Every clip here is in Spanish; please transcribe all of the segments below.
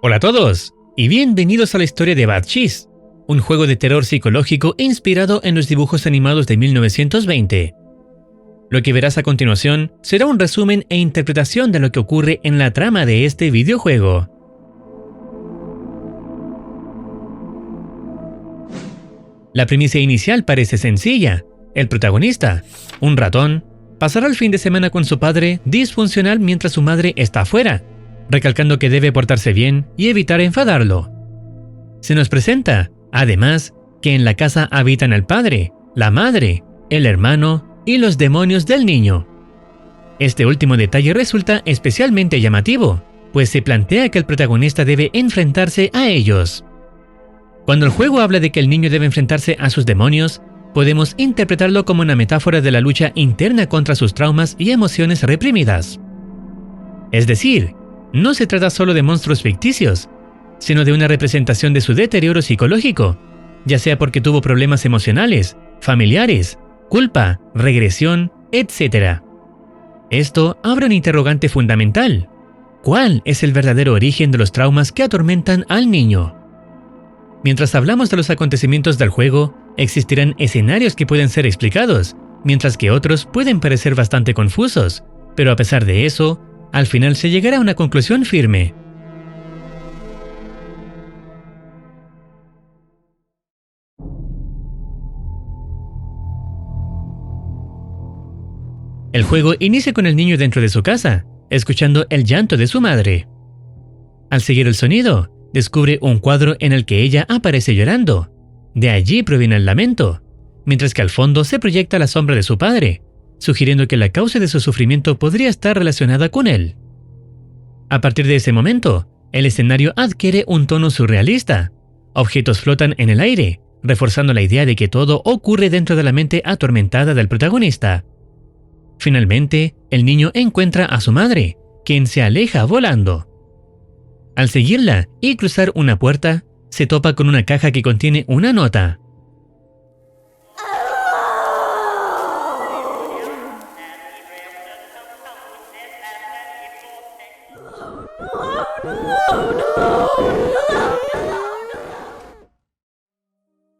Hola a todos, y bienvenidos a la historia de Bad Cheese, un juego de terror psicológico inspirado en los dibujos animados de 1920. Lo que verás a continuación será un resumen e interpretación de lo que ocurre en la trama de este videojuego. La premisa inicial parece sencilla. El protagonista, un ratón, pasará el fin de semana con su padre disfuncional mientras su madre está afuera, recalcando que debe portarse bien y evitar enfadarlo. Se nos presenta, además, que en la casa habitan el padre, la madre, el hermano y los demonios del niño. Este último detalle resulta especialmente llamativo, pues se plantea que el protagonista debe enfrentarse a ellos. Cuando el juego habla de que el niño debe enfrentarse a sus demonios, podemos interpretarlo como una metáfora de la lucha interna contra sus traumas y emociones reprimidas. Es decir, no se trata solo de monstruos ficticios, sino de una representación de su deterioro psicológico, ya sea porque tuvo problemas emocionales, familiares, culpa, regresión, etc. Esto abre un interrogante fundamental. ¿Cuál es el verdadero origen de los traumas que atormentan al niño? Mientras hablamos de los acontecimientos del juego, existirán escenarios que pueden ser explicados, mientras que otros pueden parecer bastante confusos, pero a pesar de eso, al final se llegará a una conclusión firme. El juego inicia con el niño dentro de su casa, escuchando el llanto de su madre. Al seguir el sonido, descubre un cuadro en el que ella aparece llorando. De allí proviene el lamento, mientras que al fondo se proyecta la sombra de su padre, sugiriendo que la causa de su sufrimiento podría estar relacionada con él. A partir de ese momento, el escenario adquiere un tono surrealista. Objetos flotan en el aire, reforzando la idea de que todo ocurre dentro de la mente atormentada del protagonista. Finalmente, el niño encuentra a su madre, quien se aleja volando. Al seguirla y cruzar una puerta, se topa con una caja que contiene una nota.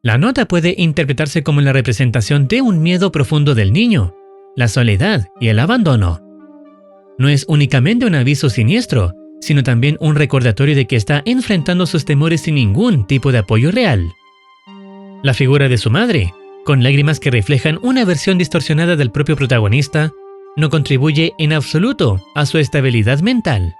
La nota puede interpretarse como la representación de un miedo profundo del niño, la soledad y el abandono. No es únicamente un aviso siniestro, sino también un recordatorio de que está enfrentando sus temores sin ningún tipo de apoyo real. La figura de su madre, con lágrimas que reflejan una versión distorsionada del propio protagonista, no contribuye en absoluto a su estabilidad mental.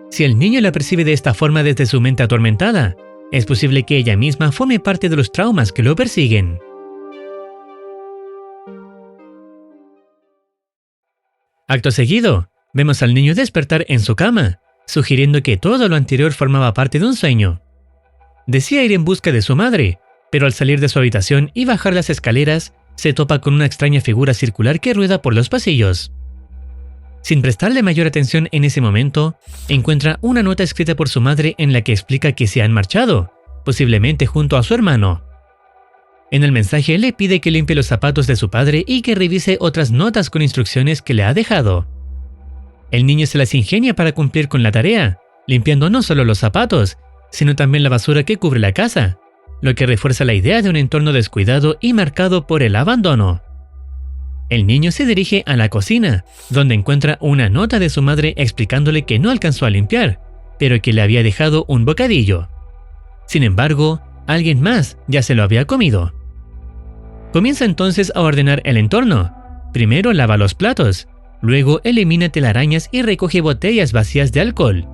Si el niño la percibe de esta forma desde su mente atormentada, es posible que ella misma forme parte de los traumas que lo persiguen. Acto seguido, vemos al niño despertar en su cama, sugiriendo que todo lo anterior formaba parte de un sueño. Decía ir en busca de su madre, pero al salir de su habitación y bajar las escaleras, se topa con una extraña figura circular que rueda por los pasillos. Sin prestarle mayor atención en ese momento, encuentra una nota escrita por su madre en la que explica que se han marchado, posiblemente junto a su hermano. En el mensaje le pide que limpie los zapatos de su padre y que revise otras notas con instrucciones que le ha dejado. El niño se las ingenia para cumplir con la tarea, limpiando no solo los zapatos, sino también la basura que cubre la casa, lo que refuerza la idea de un entorno descuidado y marcado por el abandono. El niño se dirige a la cocina, donde encuentra una nota de su madre explicándole que no alcanzó a limpiar, pero que le había dejado un bocadillo. Sin embargo, alguien más ya se lo había comido. Comienza entonces a ordenar el entorno. Primero lava los platos, luego elimina telarañas y recoge botellas vacías de alcohol.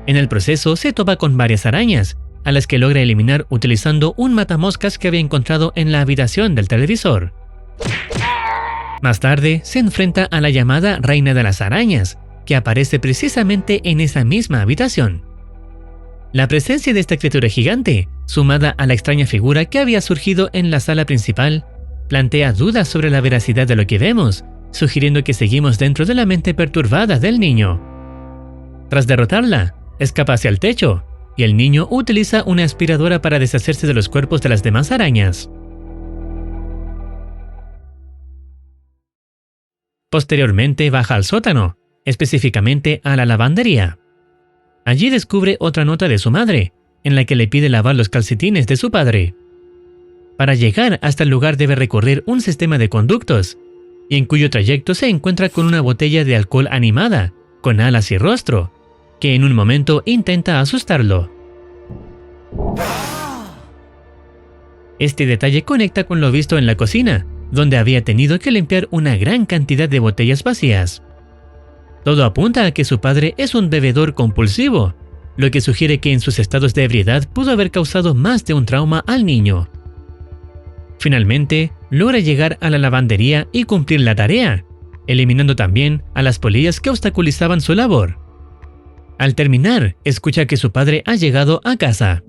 En el proceso se topa con varias arañas, a las que logra eliminar utilizando un matamoscas que había encontrado en la habitación del televisor. Más tarde se enfrenta a la llamada Reina de las Arañas, que aparece precisamente en esa misma habitación. La presencia de esta criatura gigante, sumada a la extraña figura que había surgido en la sala principal, plantea dudas sobre la veracidad de lo que vemos, sugiriendo que seguimos dentro de la mente perturbada del niño. Tras derrotarla, escapa hacia el techo, y el niño utiliza una aspiradora para deshacerse de los cuerpos de las demás arañas. Posteriormente baja al sótano, específicamente a la lavandería. Allí descubre otra nota de su madre, en la que le pide lavar los calcetines de su padre. Para llegar hasta el lugar debe recorrer un sistema de conductos, y en cuyo trayecto se encuentra con una botella de alcohol animada, con alas y rostro, que en un momento intenta asustarlo. Este detalle conecta con lo visto en la cocina, donde había tenido que limpiar una gran cantidad de botellas vacías. Todo apunta a que su padre es un bebedor compulsivo, lo que sugiere que en sus estados de ebriedad pudo haber causado más de un trauma al niño. Finalmente, logra llegar a la lavandería y cumplir la tarea, eliminando también a las polillas que obstaculizaban su labor. Al terminar, escucha que su padre ha llegado a casa.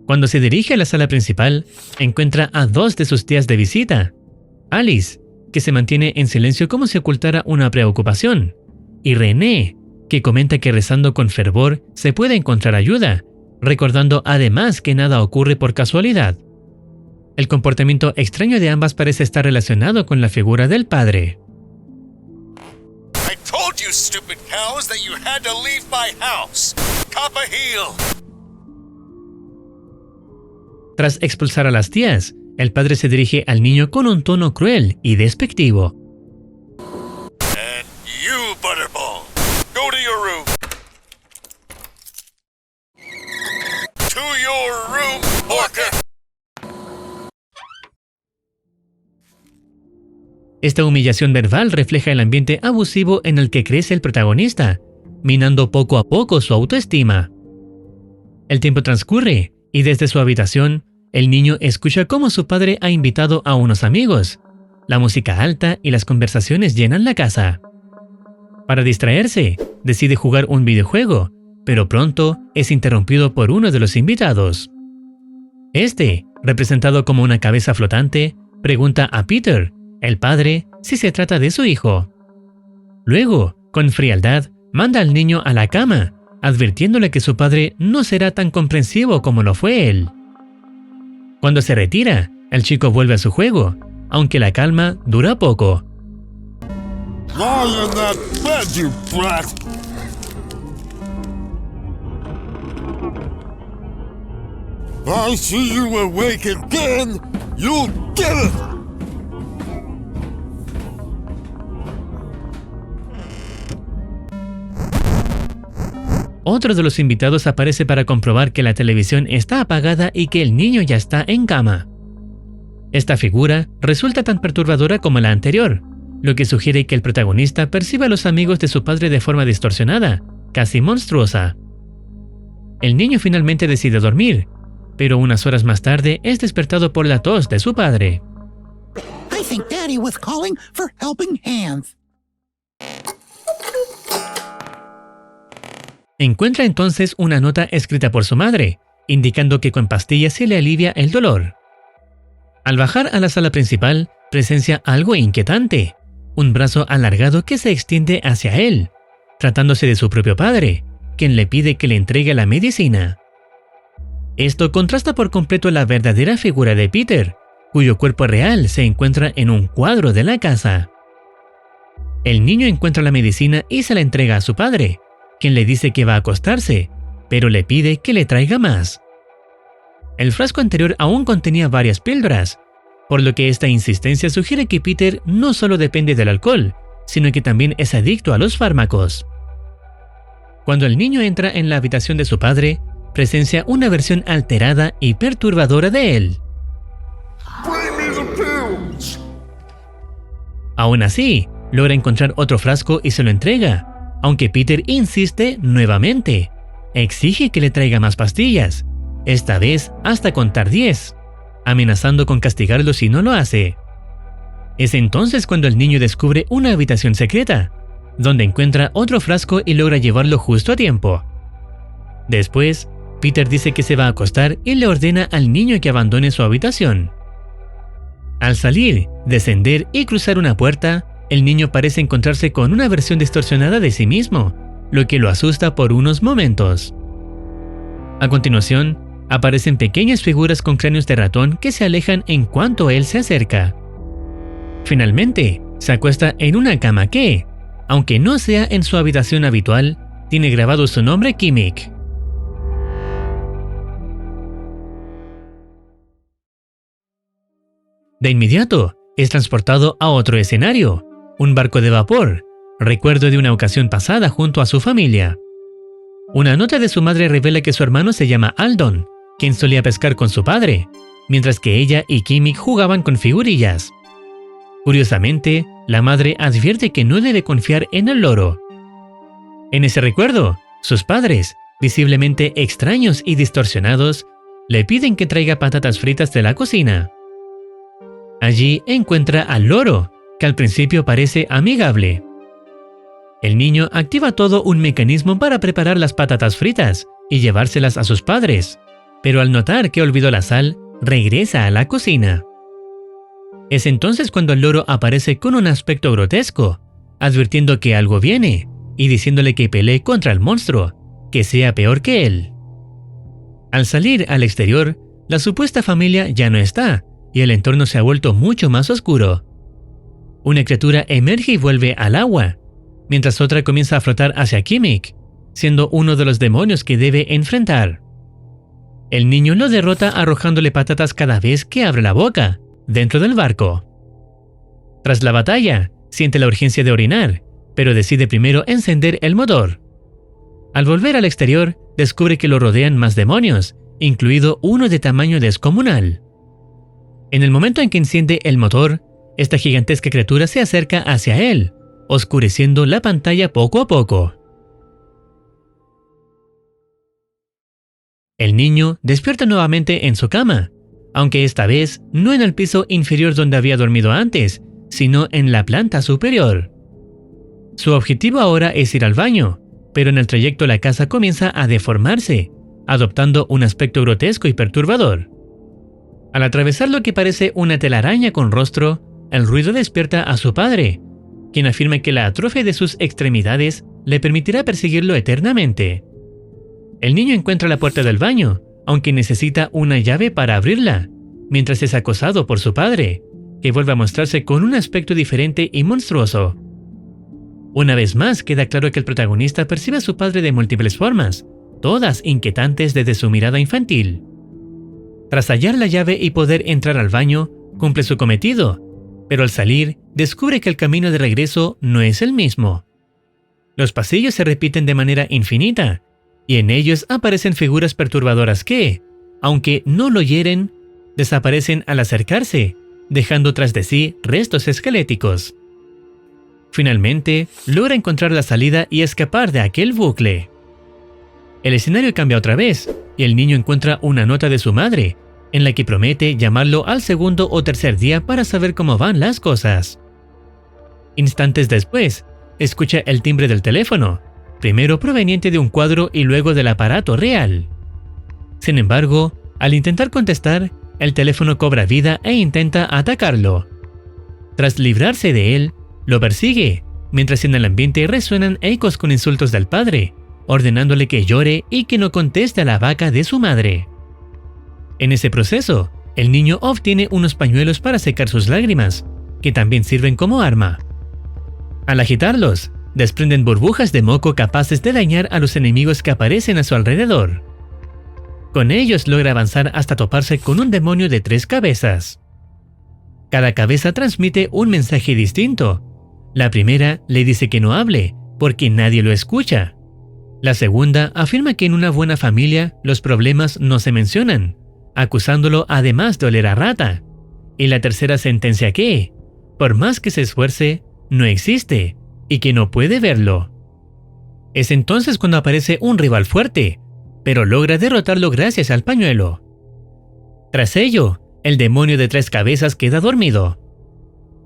Cuando se dirige a la sala principal, encuentra a dos de sus tías de visita. Alice, que se mantiene en silencio como si ocultara una preocupación, y René, que comenta que rezando con fervor se puede encontrar ayuda, recordando además que nada ocurre por casualidad. El comportamiento extraño de ambas parece estar relacionado con la figura del padre. I told you, stupid cows, that you had to leave my house. Cop a heel. Tras expulsar a las tías, el padre se dirige al niño con un tono cruel y despectivo. And you, Butterball, go to your room. To your room, Porker. Esta humillación verbal refleja el ambiente abusivo en el que crece el protagonista, minando poco a poco su autoestima. El tiempo transcurre y desde su habitación, el niño escucha cómo su padre ha invitado a unos amigos. La música alta y las conversaciones llenan la casa. Para distraerse, decide jugar un videojuego, pero pronto es interrumpido por uno de los invitados. Este, representado como una cabeza flotante, pregunta a Peter, el padre, si se trata de su hijo. Luego, con frialdad, manda al niño a la cama, advirtiéndole que su padre no será tan comprensivo como lo fue él. Cuando se retira, el chico vuelve a su juego, aunque la calma dura poco. Lie in that bed, you brat. I see you awake again. You'll get it. Otro de los invitados aparece para comprobar que la televisión está apagada y que el niño ya está en cama. Esta figura resulta tan perturbadora como la anterior, lo que sugiere que el protagonista percibe a los amigos de su padre de forma distorsionada, casi monstruosa. El niño finalmente decide dormir, pero unas horas más tarde es despertado por la tos de su padre. I think Daddy was calling for helping hands. Encuentra entonces una nota escrita por su madre, indicando que con pastillas se le alivia el dolor. Al bajar a la sala principal, presencia algo inquietante, un brazo alargado que se extiende hacia él, tratándose de su propio padre, quien le pide que le entregue la medicina. Esto contrasta por completo la verdadera figura de Peter, cuyo cuerpo real se encuentra en un cuadro de la casa. El niño encuentra la medicina y se la entrega a su padre, quien le dice que va a acostarse, pero le pide que le traiga más. El frasco anterior aún contenía varias píldoras, por lo que esta insistencia sugiere que Peter no solo depende del alcohol, sino que también es adicto a los fármacos. Cuando el niño entra en la habitación de su padre, presencia una versión alterada y perturbadora de él. Bring me the pills. Aún así, logra encontrar otro frasco y se lo entrega, aunque Peter insiste nuevamente. Exige que le traiga más pastillas, esta vez hasta contar 10, amenazando con castigarlo si no lo hace. Es entonces cuando el niño descubre una habitación secreta, donde encuentra otro frasco y logra llevarlo justo a tiempo. Después, Peter dice que se va a acostar y le ordena al niño que abandone su habitación. Al salir, descender y cruzar una puerta, el niño parece encontrarse con una versión distorsionada de sí mismo, lo que lo asusta por unos momentos. A continuación, aparecen pequeñas figuras con cráneos de ratón que se alejan en cuanto él se acerca. Finalmente, se acuesta en una cama que, aunque no sea en su habitación habitual, tiene grabado su nombre Kimik. De inmediato, es transportado a otro escenario, un barco de vapor, recuerdo de una ocasión pasada junto a su familia. Una nota de su madre revela que su hermano se llama Aldon, quien solía pescar con su padre, mientras que ella y Kimik jugaban con figurillas. Curiosamente, la madre advierte que no debe confiar en el loro. En ese recuerdo, sus padres, visiblemente extraños y distorsionados, le piden que traiga patatas fritas de la cocina. Allí encuentra al loro, que al principio parece amigable. El niño activa todo un mecanismo para preparar las patatas fritas y llevárselas a sus padres, pero al notar que olvidó la sal, regresa a la cocina. Es entonces cuando el loro aparece con un aspecto grotesco, advirtiendo que algo viene y diciéndole que pelee contra el monstruo, que sea peor que él. Al salir al exterior, la supuesta familia ya no está y el entorno se ha vuelto mucho más oscuro. Una criatura emerge y vuelve al agua, mientras otra comienza a flotar hacia Kimik, siendo uno de los demonios que debe enfrentar. El niño lo derrota arrojándole patatas cada vez que abre la boca, dentro del barco. Tras la batalla, siente la urgencia de orinar, pero decide primero encender el motor. Al volver al exterior, descubre que lo rodean más demonios, incluido uno de tamaño descomunal. En el momento en que enciende el motor, esta gigantesca criatura se acerca hacia él, oscureciendo la pantalla poco a poco. El niño despierta nuevamente en su cama, aunque esta vez no en el piso inferior donde había dormido antes, sino en la planta superior. Su objetivo ahora es ir al baño, pero en el trayecto la casa comienza a deformarse, adoptando un aspecto grotesco y perturbador. Al atravesar lo que parece una telaraña con rostro, el ruido despierta a su padre, quien afirma que la atrofia de sus extremidades le permitirá perseguirlo eternamente. El niño encuentra la puerta del baño, aunque necesita una llave para abrirla, mientras es acosado por su padre, que vuelve a mostrarse con un aspecto diferente y monstruoso. Una vez más queda claro que el protagonista percibe a su padre de múltiples formas, todas inquietantes desde su mirada infantil. Tras hallar la llave y poder entrar al baño, cumple su cometido, pero al salir, descubre que el camino de regreso no es el mismo. Los pasillos se repiten de manera infinita, y en ellos aparecen figuras perturbadoras que, aunque no lo hieren, desaparecen al acercarse, dejando tras de sí restos esqueléticos. Finalmente, logra encontrar la salida y escapar de aquel bucle. El escenario cambia otra vez, y el niño encuentra una nota de su madre, en la que promete llamarlo al segundo o tercer día para saber cómo van las cosas. Instantes después, escucha el timbre del teléfono, primero proveniente de un cuadro y luego del aparato real. Sin embargo, al intentar contestar, el teléfono cobra vida e intenta atacarlo. Tras librarse de él, lo persigue, mientras en el ambiente resuenan ecos con insultos del padre, ordenándole que llore y que no conteste a la vaca de su madre. En ese proceso, el niño obtiene unos pañuelos para secar sus lágrimas, que también sirven como arma. Al agitarlos, desprenden burbujas de moco capaces de dañar a los enemigos que aparecen a su alrededor. Con ellos logra avanzar hasta toparse con un demonio de 3 cabezas. Cada cabeza transmite un mensaje distinto. La primera le dice que no hable, porque nadie lo escucha. La segunda afirma que en una buena familia los problemas no se mencionan, acusándolo además de oler a rata. Y la tercera sentencia que, por más que se esfuerce, no existe y que no puede verlo. Es entonces cuando aparece un rival fuerte, pero logra derrotarlo gracias al pañuelo. Tras ello, el demonio de 3 cabezas queda dormido.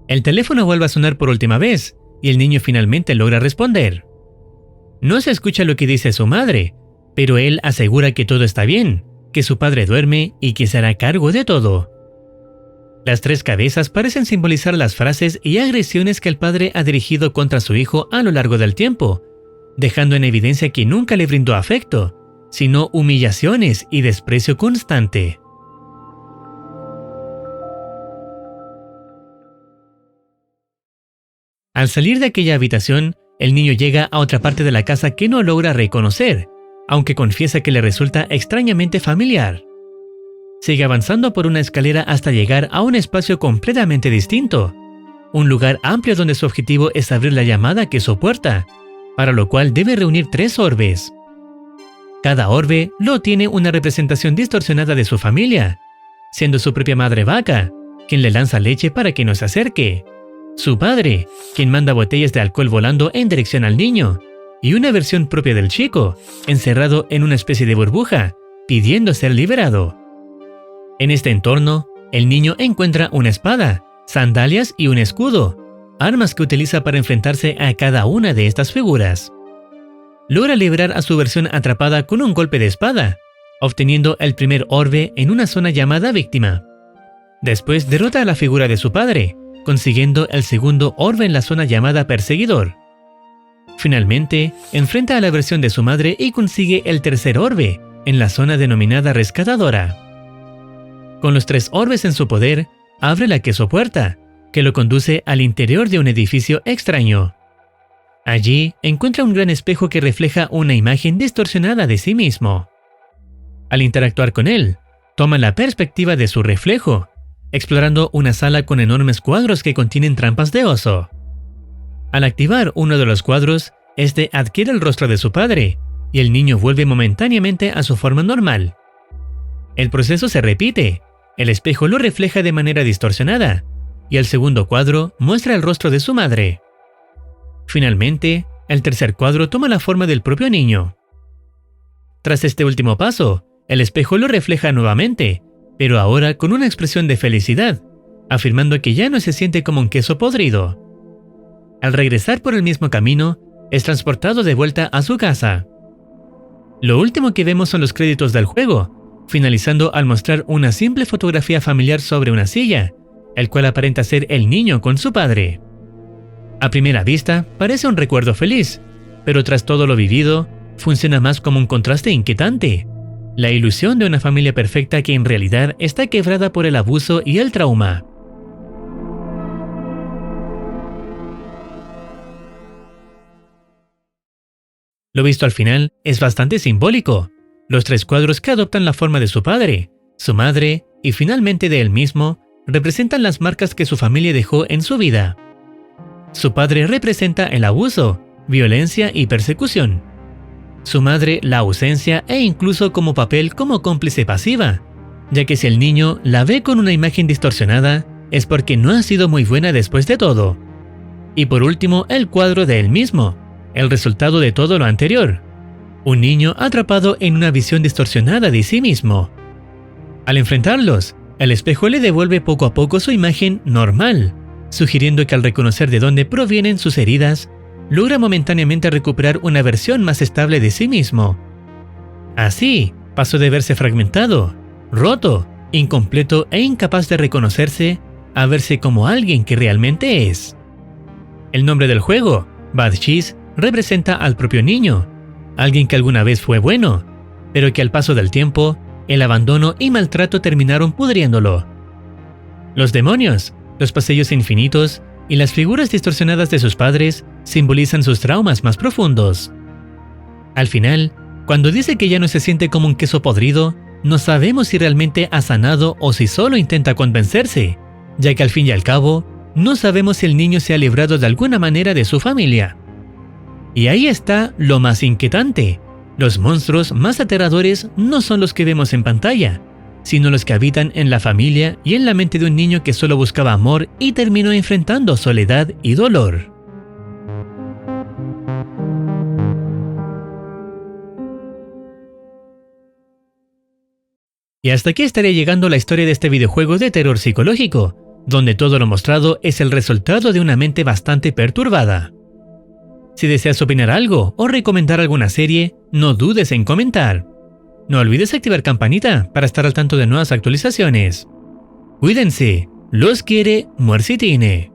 El teléfono vuelve a sonar por última vez y el niño finalmente logra responder. No se escucha lo que dice su madre, pero él asegura que todo está bien, que su padre duerme y que se hará cargo de todo. Las 3 cabezas parecen simbolizar las frases y agresiones que el padre ha dirigido contra su hijo a lo largo del tiempo, dejando en evidencia que nunca le brindó afecto, sino humillaciones y desprecio constante. Al salir de aquella habitación, el niño llega a otra parte de la casa que no logra reconocer, aunque confiesa que le resulta extrañamente familiar. Sigue avanzando por una escalera hasta llegar a un espacio completamente distinto, un lugar amplio donde su objetivo es abrir la llamada que soporta, para lo cual debe reunir 3 orbes. Cada orbe lo tiene una representación distorsionada de su familia, siendo su propia madre vaca, quien le lanza leche para que no se acerque, su padre, quien manda botellas de alcohol volando en dirección al niño, y una versión propia del chico, encerrado en una especie de burbuja, pidiendo ser liberado. En este entorno, el niño encuentra una espada, sandalias y un escudo, armas que utiliza para enfrentarse a cada una de estas figuras. Logra liberar a su versión atrapada con un golpe de espada, obteniendo el primer orbe en una zona llamada víctima. Después derrota a la figura de su padre, consiguiendo el segundo orbe en la zona llamada perseguidor. Finalmente, enfrenta a la versión de su madre y consigue el tercer orbe, en la zona denominada rescatadora. Con los 3 orbes en su poder, abre la quesopuerta, que lo conduce al interior de un edificio extraño. Allí encuentra un gran espejo que refleja una imagen distorsionada de sí mismo. Al interactuar con él, toma la perspectiva de su reflejo, explorando una sala con enormes cuadros que contienen trampas de oso. Al activar uno de los cuadros, este adquiere el rostro de su padre, y el niño vuelve momentáneamente a su forma normal. El proceso se repite, el espejo lo refleja de manera distorsionada, y el segundo cuadro muestra el rostro de su madre. Finalmente, el tercer cuadro toma la forma del propio niño. Tras este último paso, el espejo lo refleja nuevamente, pero ahora con una expresión de felicidad, afirmando que ya no se siente como un queso podrido. Al regresar por el mismo camino, es transportado de vuelta a su casa. Lo último que vemos son los créditos del juego, finalizando al mostrar una simple fotografía familiar sobre una silla, el cual aparenta ser el niño con su padre. A primera vista, parece un recuerdo feliz, pero tras todo lo vivido, funciona más como un contraste inquietante. La ilusión de una familia perfecta que en realidad está quebrada por el abuso y el trauma. Lo visto al final es bastante simbólico. Los 3 cuadros que adoptan la forma de su padre, su madre y finalmente de él mismo representan las marcas que su familia dejó en su vida. Su padre representa el abuso, violencia y persecución. Su madre la ausencia e incluso como papel como cómplice pasiva, ya que si el niño la ve con una imagen distorsionada, es porque no ha sido muy buena después de todo. Y por último, el cuadro de él mismo, el resultado de todo lo anterior. Un niño atrapado en una visión distorsionada de sí mismo. Al enfrentarlos, el espejo le devuelve poco a poco su imagen normal, sugiriendo que al reconocer de dónde provienen sus heridas, logra momentáneamente recuperar una versión más estable de sí mismo. Así, pasó de verse fragmentado, roto, incompleto e incapaz de reconocerse, a verse como alguien que realmente es. El nombre del juego, Bad Cheese, representa al propio niño, alguien que alguna vez fue bueno, pero que al paso del tiempo, el abandono y maltrato terminaron pudriéndolo. Los demonios, los pasillos infinitos y las figuras distorsionadas de sus padres simbolizan sus traumas más profundos. Al final, cuando dice que ya no se siente como un queso podrido, no sabemos si realmente ha sanado o si solo intenta convencerse, ya que al fin y al cabo, no sabemos si el niño se ha librado de alguna manera de su familia. Y ahí está lo más inquietante. Los monstruos más aterradores no son los que vemos en pantalla, sino los que habitan en la familia y en la mente de un niño que solo buscaba amor y terminó enfrentando soledad y dolor. Y hasta aquí estaría llegando la historia de este videojuego de terror psicológico, donde todo lo mostrado es el resultado de una mente bastante perturbada. Si deseas opinar algo o recomendar alguna serie, no dudes en comentar. No olvides activar campanita para estar al tanto de nuevas actualizaciones. Cuídense, los quiere Muercitine.